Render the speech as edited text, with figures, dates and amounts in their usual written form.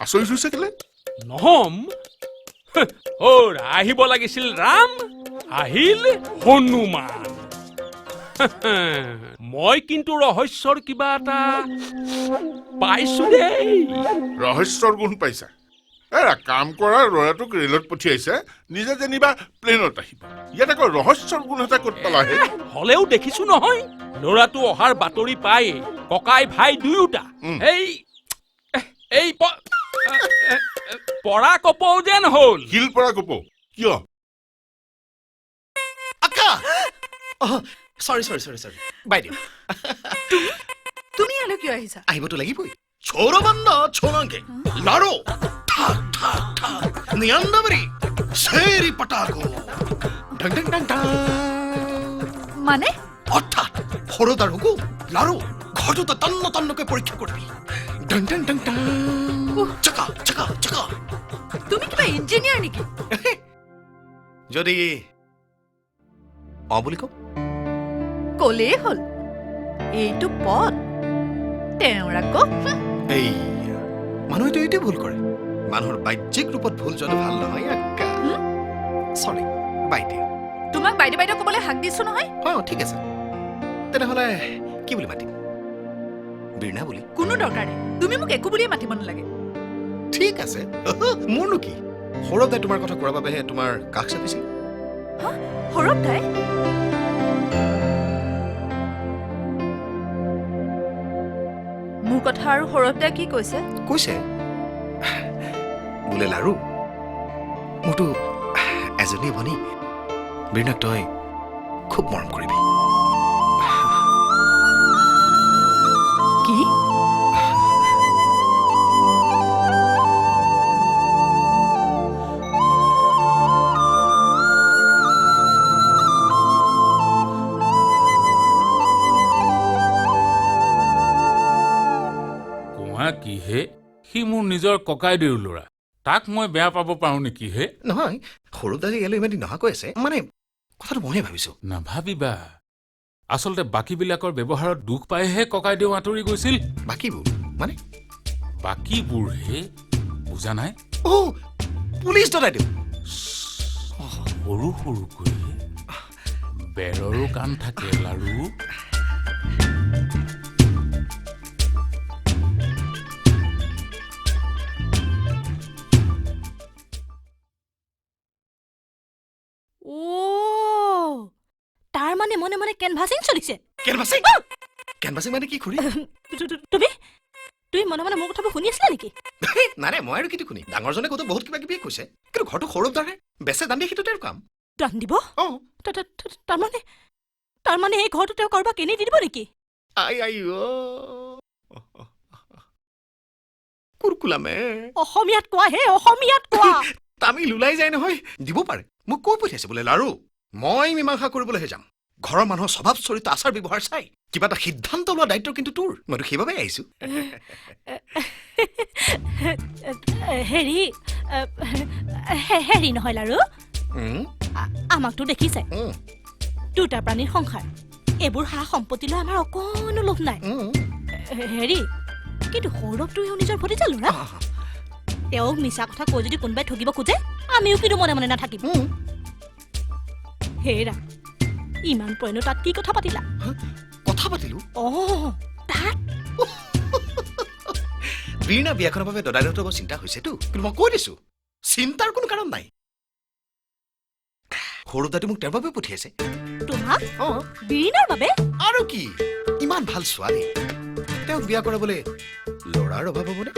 আচৰিত হৈছে কেলে? নহম আহিব লাগিছিল ৰাম, আহিল হনুমান। মই কিন্তু ৰহস্যৰ কিবা এটা পাইছো দেই। ৰহস্যৰ গুণ পাইছা? এৰা কাম কৰা ল'ৰাটোক ৰেলত পঠিয়াইছে, নিজে যেনিবা প্লেনত আহিবা। ইয়াত আকৌ ৰহস্যৰ গুণ এটা ক'ত পালাহে? হলেও দেখিছো নহয়, ল'ৰাটো অহাৰ বাতৰি পাই ককাই ভাই দুয়োটা এই পৰা কপৌ যেন হল। শিল পৰা কপৌ কিয়? সৰি বাইদেউ, তুমি ইয়ালৈ কিয় আহিছা? আহিবতো লাগিবই। চৌৰবন্ধ ছোনাঙ্কে লাড়ো ঠাক ঠাক ঠাক নিয়ান্দাবরি সেরি পটাকো ঢং ঢং ঢং ঢং। মানে অর্থাৎ হরদার হুকু লাড়ো ঘটুতে তন্ন তন্নকে পরীক্ষা করবি। ঢং ঢং ঢং ঢং চাকা চাকা চাকা। তুমি কিবা ইঞ্জিনিয়াৰ নেকি? যদি বুলি কওঁ কলেই হ'ল এইটো পথ তেওঁৰ আকৌ এই মানুহেতো এইটোৱে ভুল কৰে। মানুহৰ বাহ্যিক ৰূপত ভুল যোৱাটো ভাল নহয়। চৰি বাইদেউ। তোমাক বাইদেউ বাইদেউ ক'বলৈ হাক দিছো নহয়। ঠিক আছে, তেনেহ'লে কি বুলি মাতিম? বীণা বুলি? কোনো দৰকাৰ নাই, তুমি মোক একো বুলিয়ে মাতিব নালাগে। ঠিক আছে, মোৰনো কি। সৌৰভদাই তোমাৰ কথা কোৱাৰ বাবেহে তোমাৰ কাষ চাপিছিল। সৌৰভ দাই? মোৰ কথা আৰু সৌৰভ দাই কি কৈছে? কৈছে বোলে লাৰু, মোৰতো এজনী ভনী, বীণাক তই খুব মৰম কৰিবি। কি? কিহে? সি মোৰ নিজৰ ককাইদেউৰ ল'ৰা, তাক মই বেয়া পাব পাৰো নেকি হে? নহয়, সৌৰভদাই ইয়ালৈ ইমান দিন নহাকৈ আছে, মানে কথাটো মইহে ভাবিছো। নাভাবিবা, আচলতে বাকীবিলাকৰ ব্যৱহাৰত দুখ পাইহে ককাইদেউ আঁতৰি গৈছিল। বাকীবোৰ মানে? বাকীবোৰ হে, বুজা নাই? পুলিচ দাদাইদেউ। সৰু সৰুকৈ বেৰৰো কাণ থাকে লাৰু। তাৰ মানে মনে মনে কেনভাছিং চলিছে। কেনভাছিং মানে কি খুৰী? তুমি মনে মনে মোৰ কথাবোৰ শুনি আছিলা নেকি? নাই মই আৰু কিটো শুনি, ডাঙৰজনে কতো বহুত কিবা কিবি কৈছে, কিন্তু ঘৰটো সৌৰভদাৰে বেচে দান দিয়ে, সেইটো তেওঁৰ কাম। দান দিব? তাৰমানে এই ঘৰটো তেওঁ কাৰোবাক এনেই দি দিব নেকি? কুৰকুলামে অসমীয়াত কোৱা হে, অসমীয়াত কোৱা। তামিল ওলাই যায় নহয়। দিব পাৰে, মোক কৈ পঠিয়াইছে বোলে লাৰু, মই মীমাংসা কৰিবলৈহে যাম। ঘৰৰ মানুহৰ স্বভাৱ চৰিত্ৰ আচাৰ ব্যৱহাৰ চাই কিবা এটা সিদ্ধান্ত লোৱা দায়িত্ব কিন্তু তোৰ। মইতো সেইবাবে আহিছো। হেৰি নহয় লাৰু, আমাকতো দেখিছে, দুটা প্ৰাণীৰ সংসাৰ, এইবোৰ সা সম্পত্তি লৈ আমাৰ অকণো লোভ নাই। হেৰি কিন্তু সৌৰভটোও নিজৰ ভতিজা ল'ৰা, তেওঁক মিছা কথা কৈ যদি কোনোবাই ঠগিব খোজে, আমিও কিন্তু মনে মনে নাথাকিম। হেৰা, ইমান পইনো তাত কি কথা পাতিলা? কথা পাতিলো তাত বীণা বিয়াখনৰ বাবে দদাইদেউহঁতৰ বৰ চিন্তা হৈছেতো, কিন্তু মই কৈ দিছো চিন্তাৰ কোনো কাৰণ নাই। সৌৰভদাইটো মোক তেওঁৰ বাবে পঠিয়াইছে। তোমাক? বীণাৰ বাবে? আৰু কি, ইমান ভাল ছোৱালী, তেওঁক বিয়া কৰাবলৈ ল'ৰাৰ অভাৱ হ'বনে?